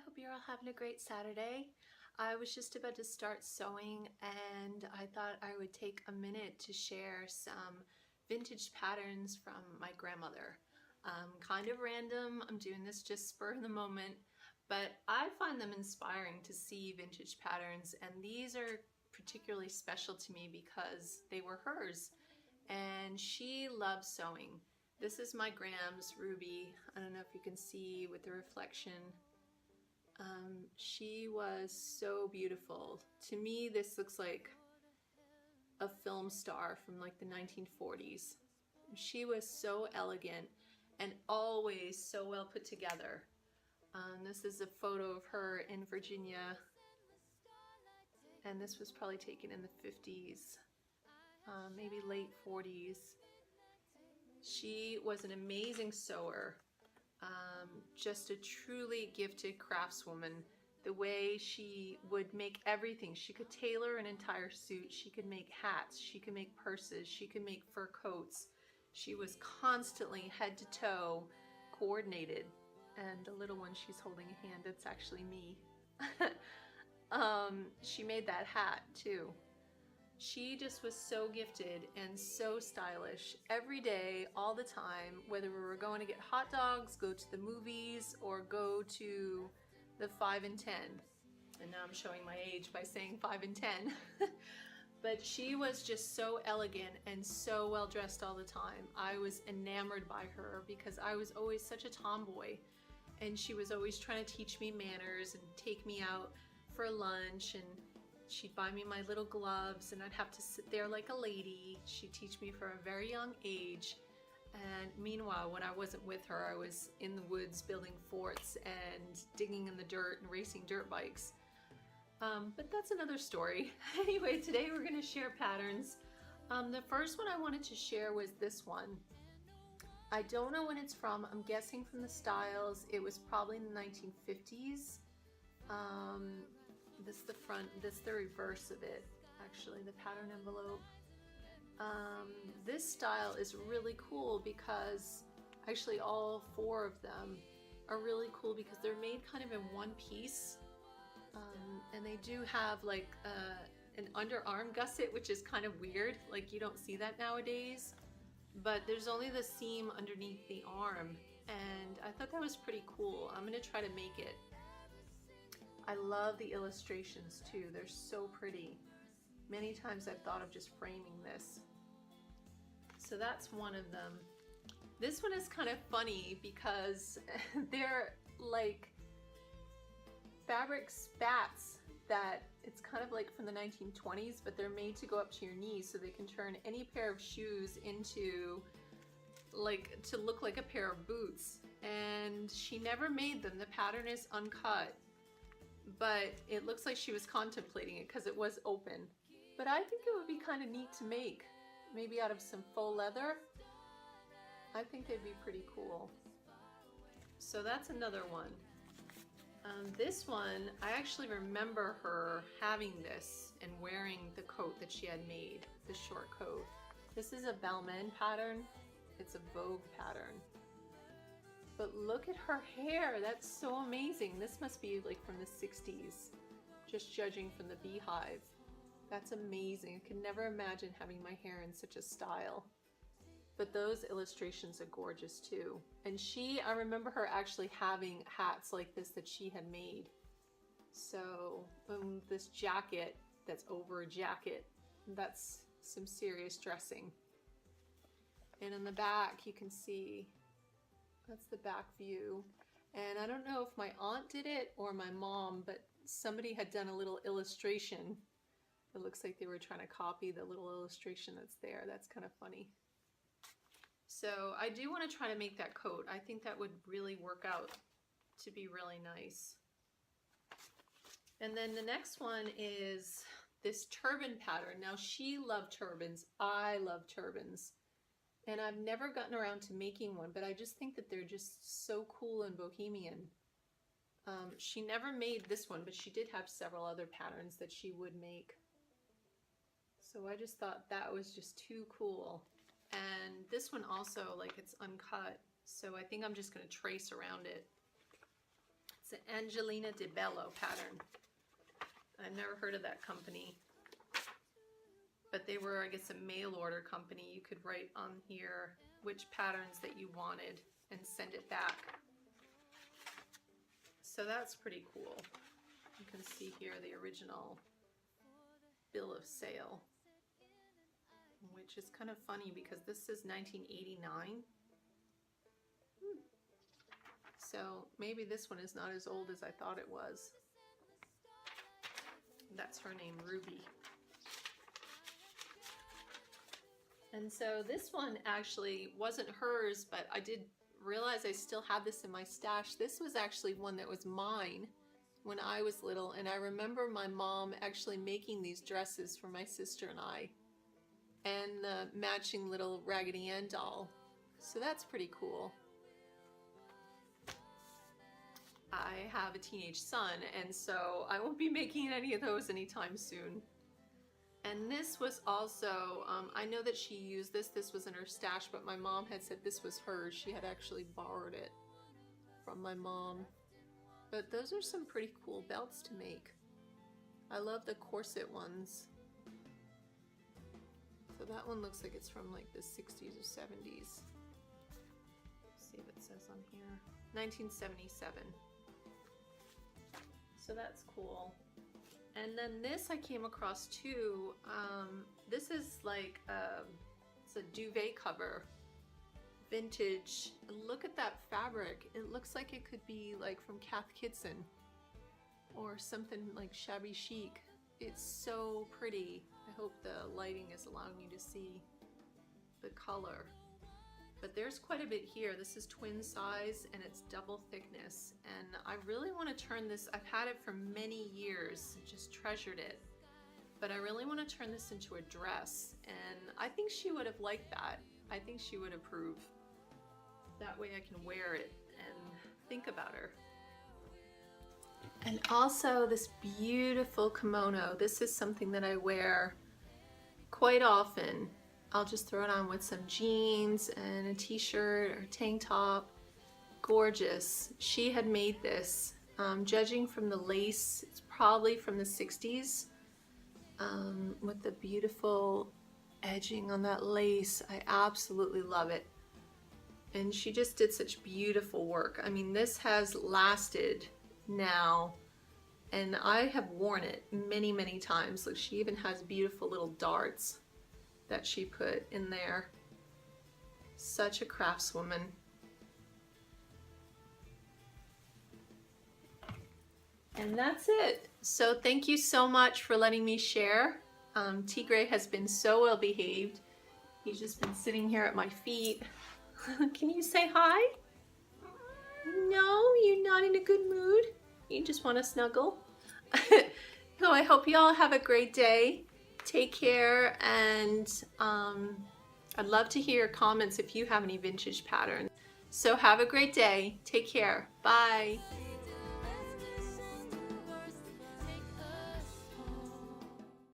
hope you're all having a great Saturday. I was just about to start sewing and I thought I would take a minute to share some vintage patterns from my grandmother. Kind of random, I'm doing this just spur of the moment, but I find them inspiring to see vintage patterns, and these are particularly special to me because they were hers and she loves sewing. This is my Gram's Ruby. I don't know if you can see with the reflection. She was so beautiful. To me, this looks like a film star from like the 1940s. She was so elegant and always so well put together. This is a photo of her in Virginia, and this was probably taken in the 50s, maybe late 40s. She was an amazing sewer. Just a truly gifted craftswoman. The way she would make everything. She could tailor an entire suit. She could make hats. She could make purses. She could make fur coats. She was constantly head to toe coordinated. And the little one she's holding a hand, that's actually me. She made that hat too. She just was so gifted and so stylish every day, all the time, whether we were going to get hot dogs, go to the movies, or go to the 5 and 10. And now I'm showing my age by saying 5 and 10. But she was just so elegant and so well dressed all the time. I was enamored by her because I was always such a tomboy, and she was always trying to teach me manners and take me out for lunch, and she'd buy me my little gloves and I'd have to sit there like a lady. She'd teach me from a very young age. And meanwhile, when I wasn't with her, I was in the woods building forts and digging in the dirt and racing dirt bikes. But that's another story. Anyway, today we're going to share patterns. The first one I wanted to share was this one. I don't know when it's from. I'm guessing from the styles. It was probably in the 1950s. This is the front, this is the reverse of it, actually, the pattern envelope. This style is really cool because actually all four of them are really cool because they're made kind of in one piece. And they do have like an underarm gusset, which is kind of weird. Like, you don't see that nowadays. But there's only the seam underneath the arm. And I thought that was pretty cool. I'm going to try to make it. I love the illustrations too. They're so pretty. Many times I've thought of just framing this. So that's one of them. This one is kind of funny because they're like fabric spats that it's kind of like from the 1920s, but they're made to go up to your knees so they can turn any pair of shoes into like to look like a pair of boots. And she never made them. The pattern is uncut. But it looks like she was contemplating it because it was open. But I think it would be kind of neat to make, maybe out of some faux leather. I think they'd be pretty cool. So that's another one. This one, I actually remember her having this and wearing the coat that she had made, the short coat. This is a Balmain pattern. It's a Vogue pattern. But look at her hair, that's so amazing. This must be like from the 60s, just judging from the beehive. That's amazing. I could never imagine having my hair in such a style. But those illustrations are gorgeous too. And I remember her actually having hats like this that she had made. So this jacket that's over a jacket, that's some serious dressing. And in the back you can see, that's the back view. And I don't know if my aunt did it or my mom, but somebody had done a little illustration. It looks like they were trying to copy the little illustration that's there. That's kind of funny. So I do want to try to make that coat. I think that would really work out to be really nice. And then the next one is this turban pattern. Now, she loved turbans. I love turbans. And I've never gotten around to making one, but I just think that they're just so cool and bohemian. She never made this one, but she did have several other patterns that she would make. So I just thought that was just too cool. And this one also, like, it's uncut, so I think I'm just going to trace around it. It's an Angelina De Bello pattern. I've never heard of that company. But they were, I guess, a mail order company. You could write on here which patterns that you wanted and send it back. So that's pretty cool. You can see here the original bill of sale, which is kind of funny because this is 1989. So maybe this one is not as old as I thought it was. That's her name, Ruby. And so this one actually wasn't hers, but I did realize I still had this in my stash. This was actually one that was mine when I was little, and I remember my mom actually making these dresses for my sister and I, and the matching little Raggedy Ann doll. So that's pretty cool. I have a teenage son, and so I won't be making any of those anytime soon. And this was also, I know that she used this. This was in her stash, but my mom had said this was hers. She had actually borrowed it from my mom. But those are some pretty cool belts to make. I love the corset ones. So that one looks like it's from like the 60s or 70s. Let's see if it says on here. 1977. So that's cool. And then this I came across too. This is like, it's a duvet cover, vintage. Look at that fabric. It looks like it could be like from Cath Kidston or something like shabby chic. It's so pretty. I hope the lighting is allowing you to see the color. But there's quite a bit here. This is twin size and it's double thickness. And I really want to turn this, I've had it for many years, just treasured it. But I really want to turn this into a dress. And I think she would have liked that. I think she would approve. That way I can wear it and think about her. And also this beautiful kimono. This is something that I wear quite often. I'll just throw it on with some jeans and a t-shirt or tank top. Gorgeous. She had made this. Judging from the lace, it's probably from the 60s. With the beautiful edging on that lace. I absolutely love it. And she just did such beautiful work. I mean, this has lasted now, and I have worn it many, many times. Look, she even has beautiful little darts that she put in there. Such a craftswoman. And that's it. So thank you so much for letting me share. Tigre has been so well behaved. He's just been sitting here at my feet. Can you say hi? No, you're not in a good mood. You just want to snuggle. So I hope you all have a great day. Take care, and I'd love to hear your comments if you have any vintage patterns. So have a great day. Take care. Bye.